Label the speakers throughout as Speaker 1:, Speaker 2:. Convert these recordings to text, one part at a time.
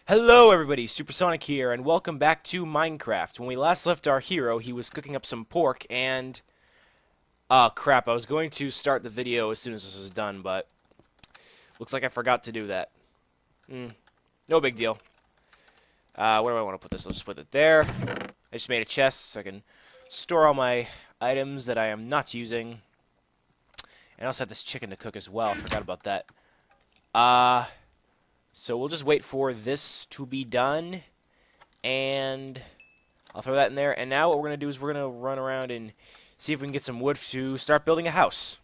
Speaker 1: Hello everybody, Supersonic here, and welcome back to Minecraft. When we last left our hero, he was cooking up some pork, and... oh crap, I was going to start the video as soon as this was done, but... looks like I forgot to do that. No big deal. Where do I want to put this? I'll just put it there. I just made a chest so I can store all my items that I am not using. And I also have this chicken to cook as well, I forgot about that. So we'll just wait for this to be done, and I'll throw that in there. And now what we're going to do is we're going to run around and see if we can get some wood to start building a house.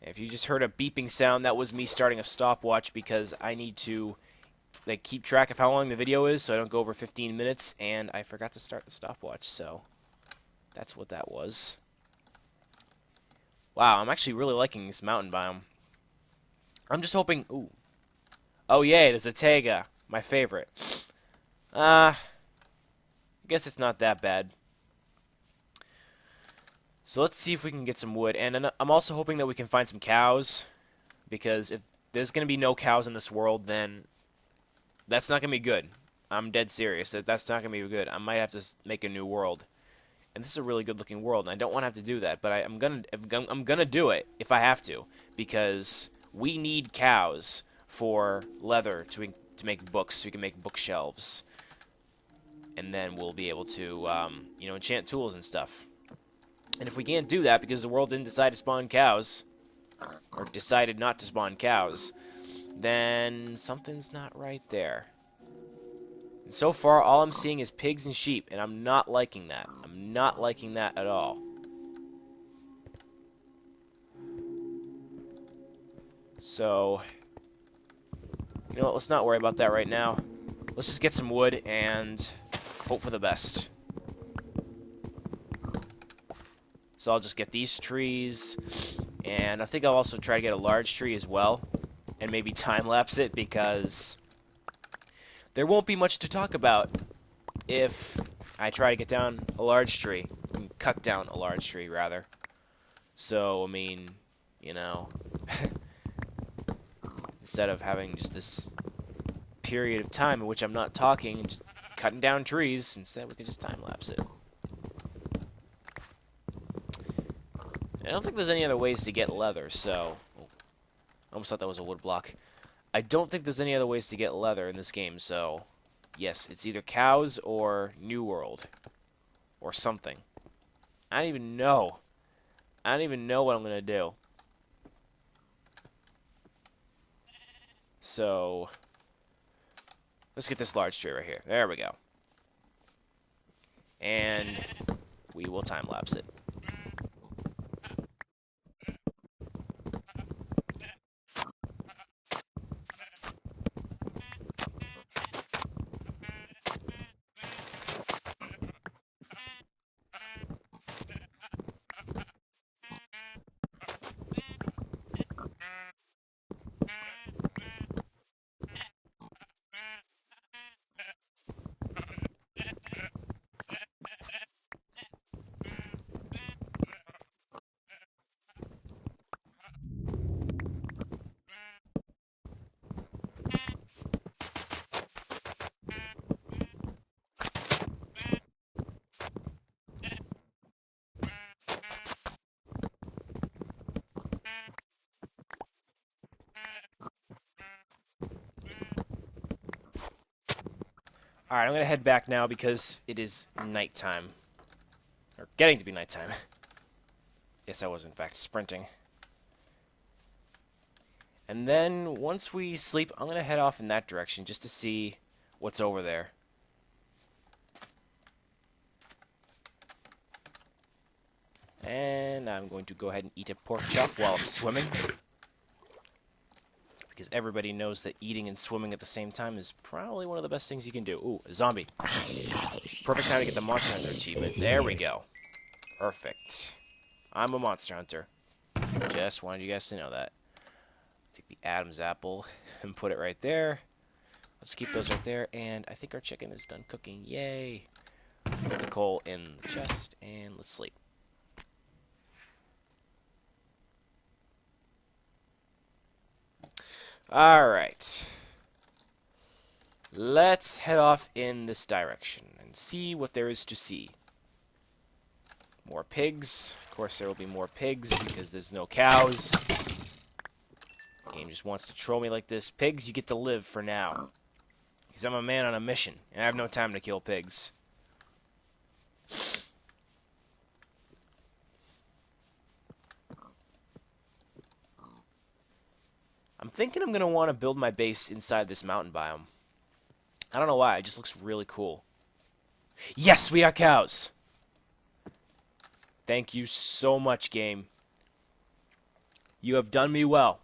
Speaker 1: If you just heard a beeping sound, that was me starting a stopwatch because I need to keep track of how long the video is so I don't go over 15 minutes, and I forgot to start the stopwatch, so that's what that was. Wow, I'm actually really liking this mountain biome. I'm just hoping... ooh. Oh, yay, there's a taiga. My favorite. I guess it's not that bad. So let's see if we can get some wood. And I'm also hoping that we can find some cows. Because if there's going to be no cows in this world, then that's not going to be good. I'm dead serious. That's not going to be good. I might have to make a new world. And this is a really good-looking world, and I don't want to have to do that, but I'm gonna do it if I have to, because we need cows for leather to make books, so we can make bookshelves, and then we'll be able to, enchant tools and stuff. And if we can't do that because the world didn't decide to spawn cows, or decided not to spawn cows, then something's not right there. And so far, all I'm seeing is pigs and sheep, and I'm not liking that. I'm not liking that at all. So, you know what, let's not worry about that right now. Let's just get some wood and hope for the best. So I'll just get these trees, and I think I'll also try to get a large tree as well, and maybe time-lapse it, because there won't be much to talk about if I try to get down a large tree. Cut down a large tree, rather. So, I mean, you know, instead of having just this period of time in which I'm not talking and just cutting down trees, instead we can just time-lapse it. I don't think there's any other ways to get leather, so... oh, I almost thought that was a wood block. I don't think there's any other ways to get leather in this game, so... yes, it's either cows or New World. Or something. I don't even know. I don't even know what I'm going to do. So... let's get this large tree right here. There we go. And we will time-lapse it. Alright, I'm going to head back now because it is nighttime. Or getting to be nighttime. Yes, I was in fact sprinting. And then, once we sleep, I'm going to head off in that direction just to see what's over there. And I'm going to go ahead and eat a pork chop while I'm swimming. Because everybody knows that eating and swimming at the same time is probably one of the best things you can do. Ooh, a zombie. Perfect time to get the Monster Hunter achievement. There we go. Perfect. I'm a Monster Hunter. Just wanted you guys to know that. Take the Adam's apple and put it right there. Let's keep those right there. And I think our chicken is done cooking. Yay. Put the coal in the chest, and let's sleep. Alright. Let's head off in this direction and see what there is to see. More pigs. Of course, there will be more pigs because there's no cows. The game just wants to troll me like this. Pigs, you get to live for now. Because I'm a man on a mission, and I have no time to kill pigs. I'm thinking I'm going to want to build my base inside this mountain biome. I don't know why, it just looks really cool. Yes, we got cows! Thank you so much, game. You have done me well.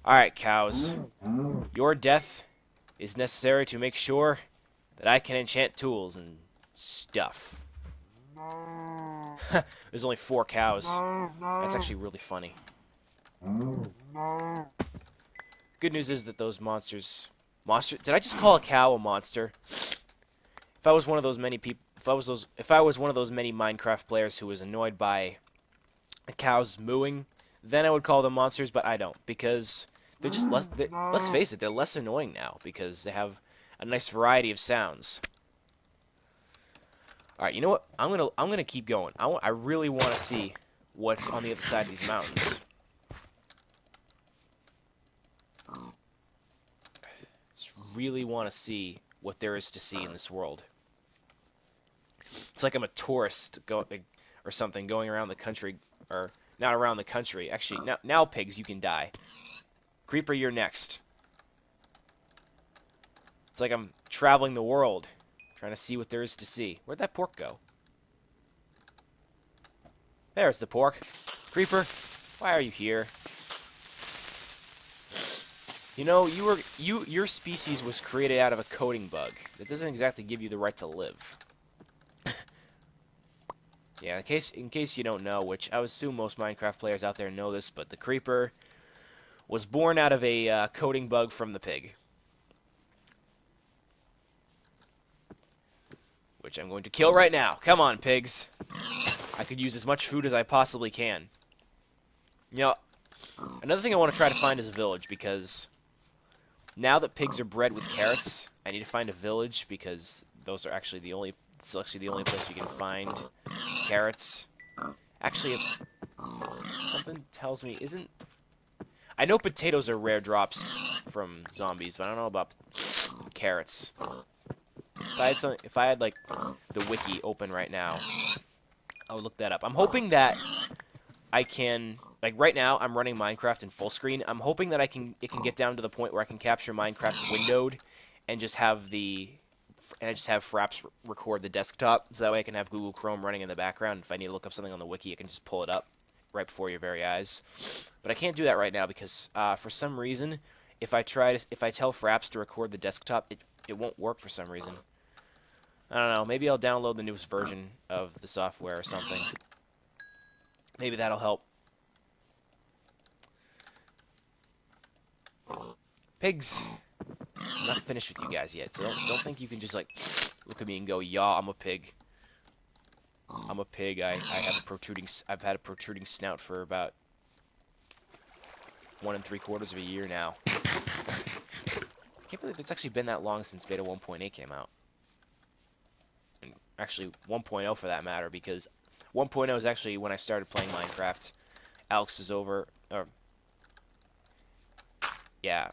Speaker 1: Alright, cows. Your death is necessary to make sure that I can enchant tools and stuff. There's only 4 cows. That's actually really funny. Good news is that those monsters... Did I just call a cow a monster? If I was one of those many people... If I was one of those many Minecraft players who was annoyed by the cows mooing, then I would call them monsters, but I don't. Because they're just less... let's face it, they're less annoying now. Because they have a nice variety of sounds. Alright, you know what? I'm gonna keep going. I really want to see what's on the other side of these mountains. Just really want to see what there is to see in this world. It's like I'm a tourist or something going around the country, or not around the country. Actually, now pigs, you can die. Creeper, you're next. It's like I'm traveling the world, trying to see what there is to see. Where'd that pork go? There's the pork. Creeper, why are you here? You know, your species was created out of a coding bug. That doesn't exactly give you the right to live. Yeah, in case you don't know, which I would assume most Minecraft players out there know this, but the creeper was born out of a coding bug from the pig. Which I'm going to kill right now. Come on, pigs. I could use as much food as I possibly can. You know, another thing I want to try to find is a village, because now that pigs are bred with carrots, I need to find a village, because those are actually the only... It's actually the only place you can find carrots. Actually, something tells me isn't... I know potatoes are rare drops from zombies, but I don't know about carrots. If I had like the wiki open right now, I would look that up. I'm hoping that I can, like right now, I'm running Minecraft in full screen. I'm hoping that it can get down to the point where I can capture Minecraft windowed and just have Fraps record the desktop, so that way I can have Google Chrome running in the background. If I need to look up something on the wiki, I can just pull it up right before your very eyes. But I can't do that right now because for some reason, if I tell Fraps to record the desktop, it won't work for some reason. I don't know. Maybe I'll download the newest version of the software or something. Maybe that'll help. Pigs. I'm not finished with you guys yet, so don't think you can just like look at me and go, "Yeah, I'm a pig. I'm a pig. I've had a protruding snout for about 1 3/4 of a year now." I can't believe it's actually been that long since Beta 1.8 came out. And actually 1.0 for that matter, because 1.0 is actually when I started playing Minecraft. Alex is over, or yeah.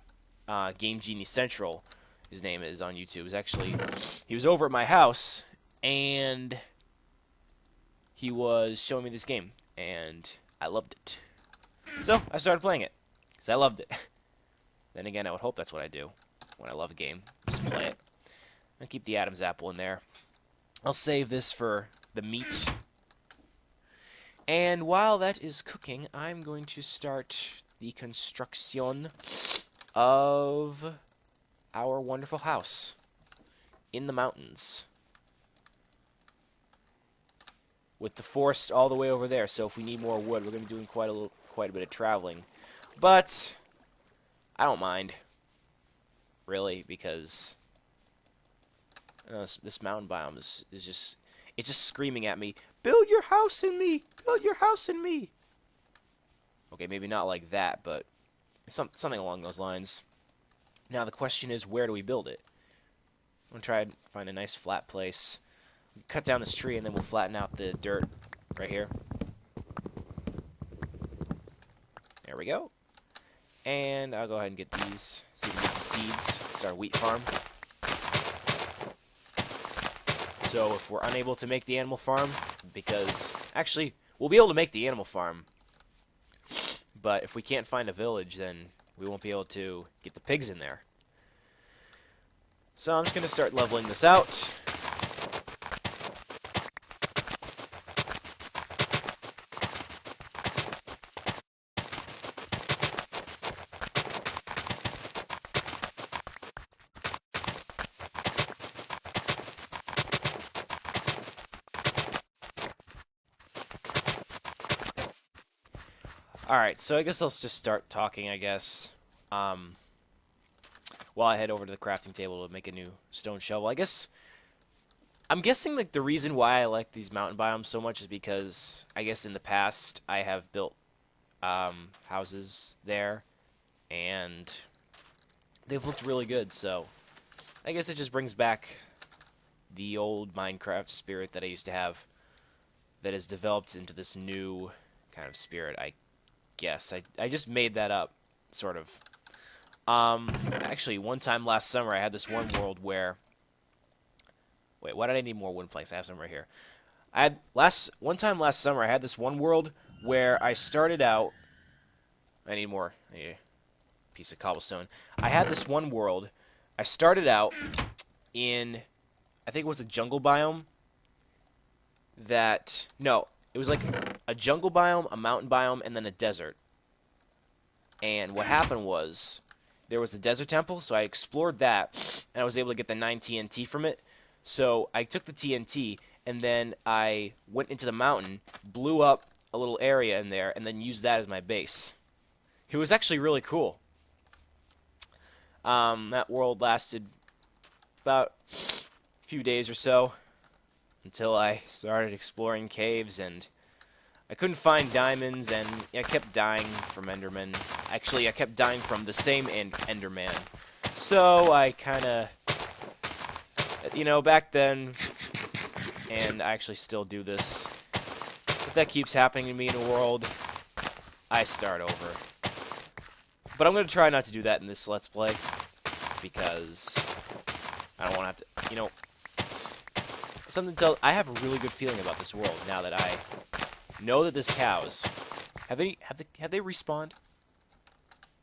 Speaker 1: Game Genie Central, his name is on YouTube. He was over at my house, and he was showing me this game, and I loved it. So I started playing it because I loved it. Then again, I would hope that's what I do when I love a game. Just play it. I'll keep the Adam's apple in there. I'll save this for the meat. And while that is cooking, I'm going to start the construction of our wonderful house in the mountains, with the forest all the way over there. So if we need more wood, we're going to be doing quite a bit of traveling, but I don't mind, really, because this mountain biome is just screaming at me, "Build your house in me! Build your house in me!" Okay, maybe not like that, but something along those lines. Now the question is, where do we build it? I'm going to try and find a nice flat place. Cut down this tree, and then we'll flatten out the dirt right here. There we go. And I'll go ahead and get these, so we can get some seeds. Start a wheat farm. So if we're unable to make the animal farm, because actually we'll be able to make the animal farm, but if we can't find a village, then we won't be able to get the pigs in there. So I'm just going to start leveling this out. Alright, so I guess I'll just start talking, I guess, while I head over to the crafting table to make a new stone shovel. I'm guessing like the reason why I like these mountain biomes so much is because I guess in the past I have built houses there, and they've looked really good, so I guess it just brings back the old Minecraft spirit that I used to have that has developed into this new kind of spirit, I guess. I just made that up, sort of. Actually, one time last summer, I had this one world where... Wait, why did I need more wooden planks? I have some right here. One time last summer, I had this one world where I started out... I need a piece of cobblestone. I had this one world. I started out in... I think it was a jungle biome that... No, it was like a jungle biome, a mountain biome, and then a desert. And what happened was, there was the desert temple, so I explored that, and I was able to get the 9 TNT from it. So I took the TNT, and then I went into the mountain, blew up a little area in there, and then used that as my base. It was actually really cool. That world lasted about a few days or so, until I started exploring caves, and I couldn't find diamonds, and I kept dying from Enderman. Actually, I kept dying from the same Enderman. So I kind of, back then, and I actually still do this, if that keeps happening to me in a world, I start over. But I'm going to try not to do that in this Let's Play, because I don't want to have to, I have a really good feeling about this world now that I know that there's cows. Have they respawned?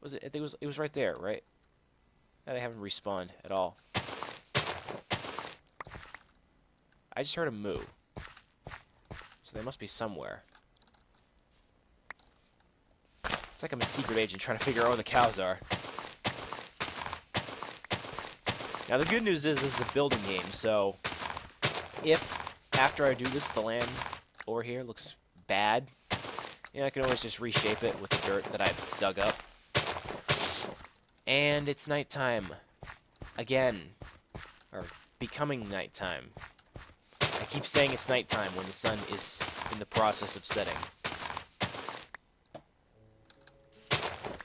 Speaker 1: Was it? I think it was right there, right? No, they haven't respawned at all. I just heard a moo. So they must be somewhere. It's like I'm a secret agent trying to figure out where the cows are. Now the good news is this is a building game, so if after I do this the land over here looks bad, I can always just reshape it with the dirt that I've dug up. And it's nighttime again, or becoming nighttime. I keep saying it's nighttime when the sun is in the process of setting.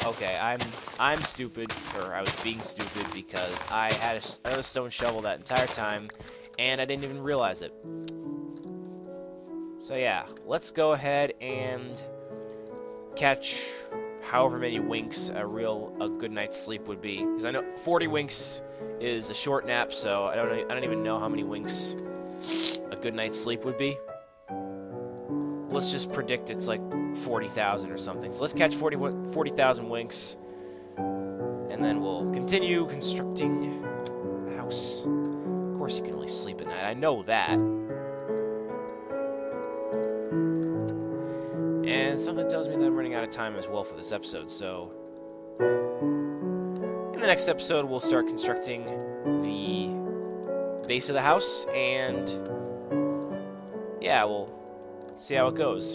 Speaker 1: Okay, I'm stupid, or I was being stupid because I had another stone shovel that entire time, and I didn't even realize it. So yeah, let's go ahead and catch however many winks a good night's sleep would be. Because I know 40 winks is a short nap, so I don't even know how many winks a good night's sleep would be. Let's just predict it's like 40,000 or something. So let's catch 40,000 winks, and then we'll continue constructing the house. Of course you can only sleep at night, I know that. And something tells me that I'm running out of time as well for this episode, so in the next episode we'll start constructing the base of the house, and yeah, we'll see how it goes.